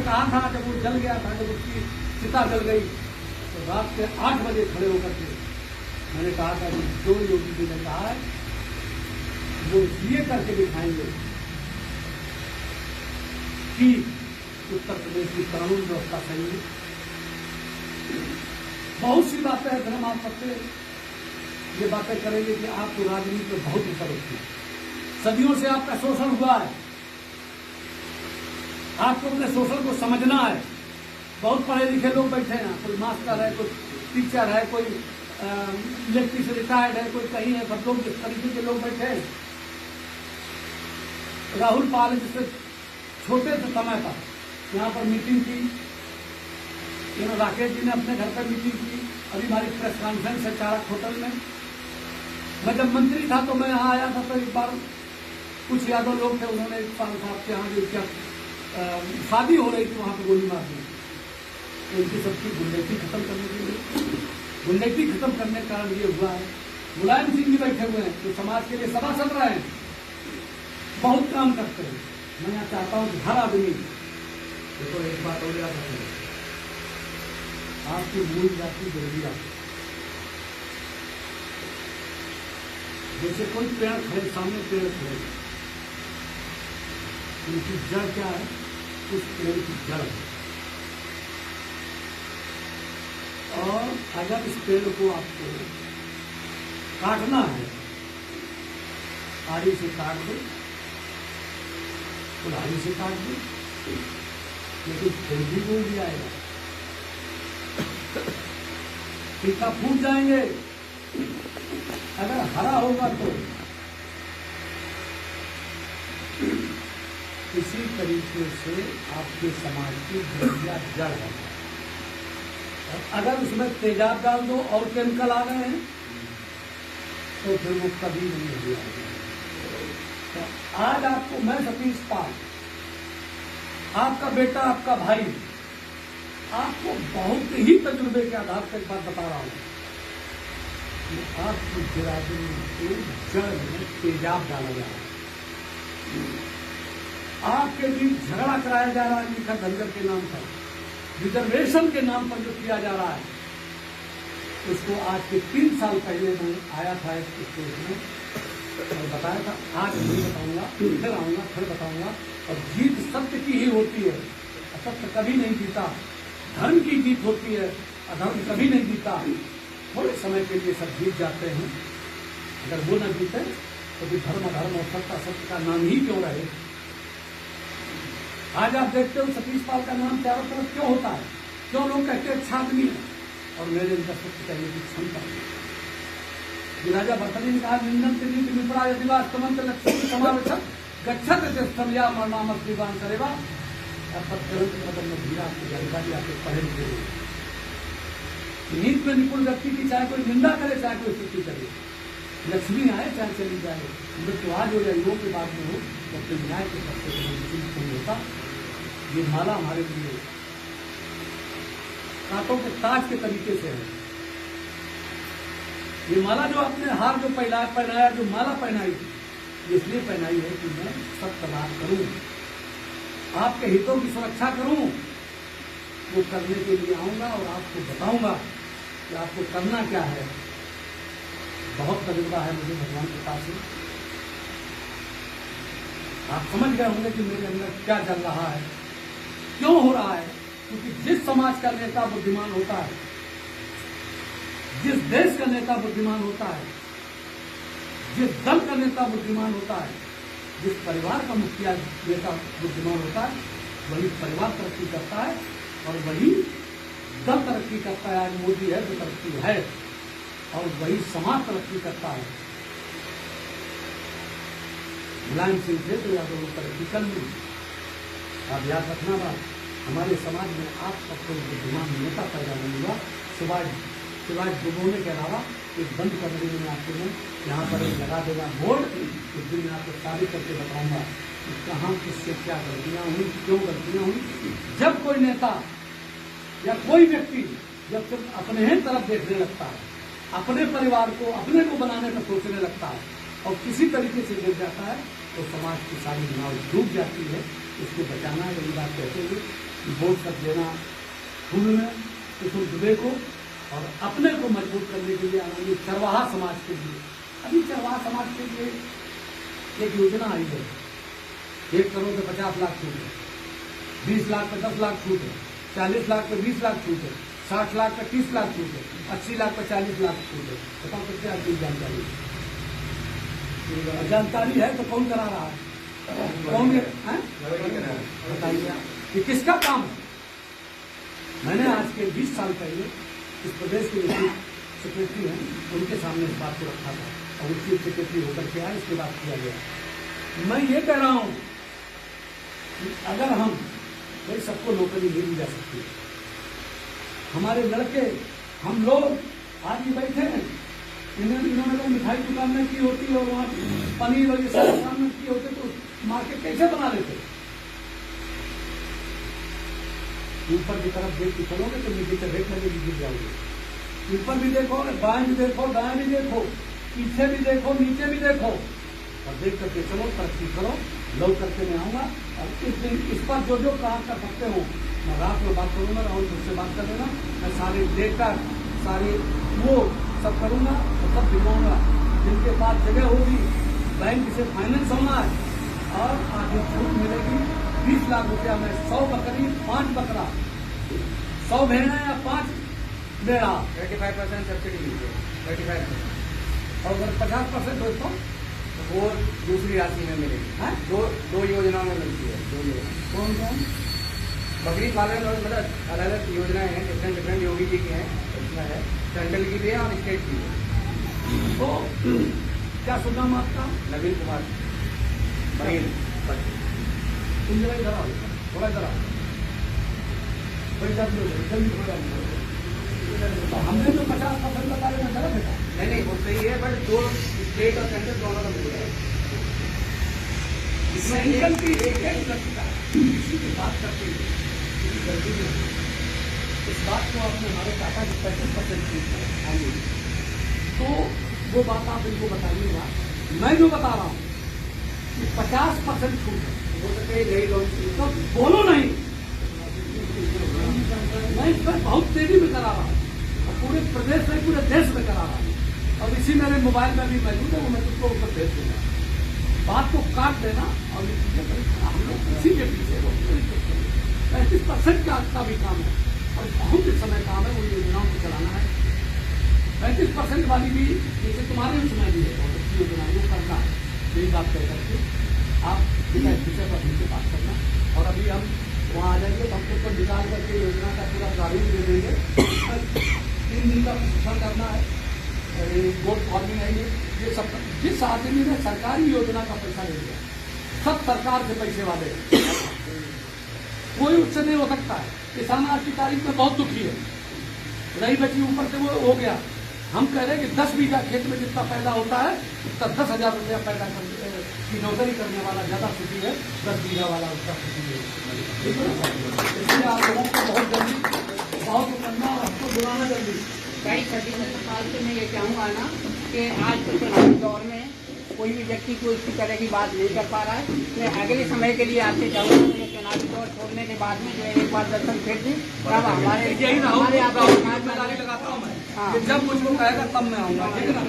कहा था जब वो जल गया था, जब उसकी चिता जल गई तो रात के 8 बजे खड़े होकर के मैंने कहा था कि जो योगी जी ने कहा है वो इसलिए करके दिखाएंगे कि उत्तर प्रदेश की कानून व्यवस्था सही है। बहुत सी बातें हैं, फिर हम आप सबसे ये बातें करेंगे कि आपको राजनीति में बहुत ऊपर होती है। सदियों से आपका शोषण हुआ है, आपको अपने शोषण को समझना है। बहुत पढ़े लिखे लोग बैठे हैं, कोई मास्टर है, कोई टीचर है, कोई इलेक्ट्रिशियन रिटायर्ड है, कोई कहीं है, सब लोग इस तरीके के लोग बैठे हैं। राहुल पाल जिससे छोटे से समय पर यहाँ पर मीटिंग की, राकेश जी ने अपने घर पर मीटिंग की, अभी हमारी प्रेस कॉन्फ्रेंस है चारक होटल में। मैं जब मंत्री था तो मैं यहाँ आया था तो एक बार कुछ यादव लोग थे, उन्होंने एक साल साहब के यहाँ जो क्या शादी हो रही थी वहाँ पर गोली मार दी। तो इनकी सबकी गुंडैती खत्म करने के लिए, गुंडैती खत्म करने का कारण ये हुआ है। मुलायम सिंह जी बैठे हुए हैं जो समाज के लिए सभा चल रहे हैं, बहुत काम करते हैं। मैं यहाँ चाहता हूँ कि हर आदमी, देखो एक बात और याद रखें, आपकी मूल जाति जरूरी आती। जैसे कोई पेड़ खड़े, सामने पेड़ खड़े, उनकी जड़ क्या है? उस पेड़ की जड़ है। और अगर इस पेड़ को आपको काटना है, आड़ी से काट दो, कुल्हाड़ी से काट दो, लेकिन फिर भी वो भी आएगा, टीका फूट जाएंगे। अगर हरा होगा तो इसी तरीके से आपके समाज की जरूरियात जड़ है। अगर उसमें तेजाब डाल दो और केमिकल आ गए हैं तो फिर वो कभी नहीं हुआ। तो आज आपको मैं सतीश पाल, आपका बेटा, आपका भाई, आपको बहुत ही तजुर्बे के आधार पर एक बात बता रहा हूं कि आपकी बिरादरी के जड़ में तेजाब डाला जा रहा है। आपके बीच झगड़ा कराया जा रहा है लिखा धनगर के नाम पर, रिजर्वेशन के नाम पर जो किया जा रहा है, उसको आज के 3 साल पहले मैं आया था इस स्टेज में और बताया था। आज नहीं बताऊंगा, फिर आऊंगा, फिर बताऊंगा। और जीत सत्य की ही होती है, असत्य कभी नहीं जीता। धर्म की जीत होती है, अधर्म कभी नहीं जीता। थोड़े समय के लिए सब जीत जाते हैं, अगर वो न जीते तो भी धर्म अधर्म और सत्य असत्य का नाम ही क्यों रहे। आज आप देखते हो सतीश पाल का नाम चारों तरफ क्यों होता है, क्यों लोग कहते हैं अच्छा आदमी है, और मेरे अंदर सत्य कहने की क्षमता है। राजा भर्तृहरि ने कहा, निंदन से नीति विपराय दिवास तमंत्र लक्ष्मी समावेशक गच्छत स्थल या मरणामत विवान करेगा। पत्थर में धीरा आपकी जानकारी आपके पढ़े लिखे। नीति में निपुण व्यक्ति की चाहे कोई निंदा करे, चाहे कोई स्तुति करे, लक्ष्मी आए चाहे चली जाए, मृत्यु आज हो या युगों के बाद में हो, तो अपने न्याय के पक्ष नहीं होता। ये माला हमारे लिए कांटों के ताज के तरीके से है। ये माला जो आपने हार जो पहनाया, जो माला पहनाई, इसलिए पहनाई है कि मैं सत्य बात करूं, आपके हितों की सुरक्षा करूं। वो करने के लिए आऊंगा और आपको बताऊंगा कि आपको करना क्या है। बहुत तजुर्बा है मुझे भगवान के पास से। आप समझ गए होंगे कि मेरे अंदर क्या चल रहा है, क्यों हो रहा है। क्योंकि जिस समाज का नेता बुद्धिमान होता है, जिस देश का नेता बुद्धिमान होता है, जिस दल का नेता बुद्धिमान होता है, जिस परिवार का मुखिया नेता बुद्धिमान होता है, वही परिवार तरक्की करता है और वही दल तरक्की करता है। आज मोदी है तो तरक्की है, और वही समाज तरक्की करता है। मुलायम सिंह थे तो यादव लोग तरक्की कर ली। आप याद रखना बात, हमारे समाज में आप सबको बुद्धिमान नेता पैदा नहीं हुआ सिवाय डुबोने के अलावा। एक बंद करने में आपको मैं यहाँ पर एक लगा देगा बोर्ड, उस दिन मैं आपको तारीफ करके बताऊंगा कि कहाँ किससे क्या गलतियाँ हुई, क्यों गलतियाँ हुई। जब कोई नेता या कोई व्यक्ति जब सिर्फ अपने ही तरफ देखने लगता है, अपने परिवार को, अपने को बनाने का सोचने लगता है और किसी तरीके से गिर जाता है, तो समाज की सारी नाव डूब जाती है। इसको बचाना है। यही बात कहते हुए वोट सब देना फूल में कुसुम दुबे को और अपने को मजबूत करने के लिए आएंगे चरवाहा समाज के लिए। अभी चरवाहा समाज के लिए एक योजना आई है, 1 करोड़ पे 50 लाख छूट है, 20 लाख पे 10 लाख छूट है, 40 लाख पे 20 लाख छूट है, 60 लाख पे 30 लाख छूट है, 80 लाख पे 40 लाख छूट है। बताओ कितने आपकी जानकारी है तो कौन करा रहा है? कौन बताइए कि किसका काम है? मैंने आज के 20 साल पहले इस प्रदेश के चीफ सेक्रेटरी हैं उनके सामने इस बात को रखा था और वो चीफ सेक्रेटरी होकर के आए, इसके बाद किया गया। मैं ये कह रहा हूं कि अगर हम भाई सबको नौकरी नहीं दी जा सकती, हमारे लड़के हम लोग आज भी बैठे हैं, इन्होंने तो मिठाई दुकान में की होती और वहाँ पनीर और ये सारे दुकान में की होते तो मार्केट कैसे बना लेते? ऊपर की तरफ देख के चलोगे तो नीचे से रेट लगे गिर जाओगे। ऊपर भी देखो, बाएं भी देखो, दाएं भी देखो, पीछे भी देखो, नीचे भी देखो और देख करके चलो, तरक्की करो। लव करके मैं आऊंगा और इस दिन इस पर जो काम कर सकते हो मैं रात में बात करूंगा, राहुल मुझसे बात कर लेना, मैं सारे देखकर सारे वो सब करूंगा और सब दिखाऊंगा। जिनके पास जगह होगी, बैंक से फाइनेंस होना है और आगे छूट मिलेगी 20 लाख रुपया में 100 बकरी 5 बकरा, 100 भेड़ा या 5 बेड़ा 35% सब्सिडी मिलती है, 35%। और अगर 50% हो तो वो दूसरी राशि में मिलेगी। है? दो योजनाओं में मिलती है। 2 योजना कौन कौन? बकरी पालन और मतलब अलग अलग योजनाएं हैं, डिफरेंट योगी जी की हैं, इसमें है सेंट्रल की भी है और स्टेट की है। तो क्या सुन नाम आपका? नवीन कुमार बघेल। तुम जरा इधर आओ, थोड़ा इधर आओ, बड़ी जल्दी हो जाए, जल्दी हो जाए। तो हमने जो 50% बताया ना गलत है? नहीं वो सही है, बट 2 स्टेट और सेंट्रल दोनों का मिल है। सेंट्रल की एक किसी की बात करते हैं गलती नहीं, इस बात को आपने हमारे काका जी 35% की है, तो वो बात आप इनको बताइएगा। मैं जो बता रहा हूँ कि 50% छूट है, हो सकता है यही लोग तो बोलो नहीं। मैं इस पर बहुत तेजी में करा रहा हूँ और पूरे प्रदेश में, पूरे देश में करा रहा हूँ और इसी मेरे मोबाइल में भी मौजूद है, वो मैं तुमको ऊपर भेज दूंगा। बात को काट देना और ये चीजें हम लोग इसी के पीछे 35% का भी काम है और बहुत समय काम है, वो योजनाओं को चलाना है। 35% वाली भी जैसे तुम्हारे उसमें भी है बहुत अच्छी योजना, वो करना है। यही बात कर करके आप विषय पर हमसे बात करना और अभी हम वहाँ आ जाएंगे तो हमको तो निकाल करके योजना का पूरा प्रारूप दे देंगे। 3 दिन का प्रशिक्षण करना है, गोट फार्मिंग है, ये सब। जिस आदमी ने सरकारी योजना का पैसा ले लिया, सब सरकार से पैसे वाले, कोई उससे नहीं हो सकता है। किसान आज की तारीख में बहुत दुखी है, रही बची ऊपर से वो हो गया। हम कह रहे हैं कि 10 बीघा खेत में जितना पैदा होता है उतना 10,000 रुपया पैदा की नौकरी करने वाला ज्यादा सुखी है, 10 बीघा वाला उसका सुखी है। इसलिए आप लोगों को बहुत जल्दी बहुत करना और आपको बुलाना जल्दी। कई सवाल से मैं ये चाहूँगा ना कि आज के चुनावी दौर में कोई भी व्यक्ति कोई इसी तरह की बात नहीं कर पा रहा है। मैं अगले समय के लिए आपसे चाहूँगा कि ये चुनावी दौर छोड़ने के बाद में जो है एक बार दर्शन फिर दी, तब हमारे यही हमारे आप जिम्मेदारी लगाता हूँ मैं, जब मुझको कहेगा तब मैं आऊँगा, ठीक है ना।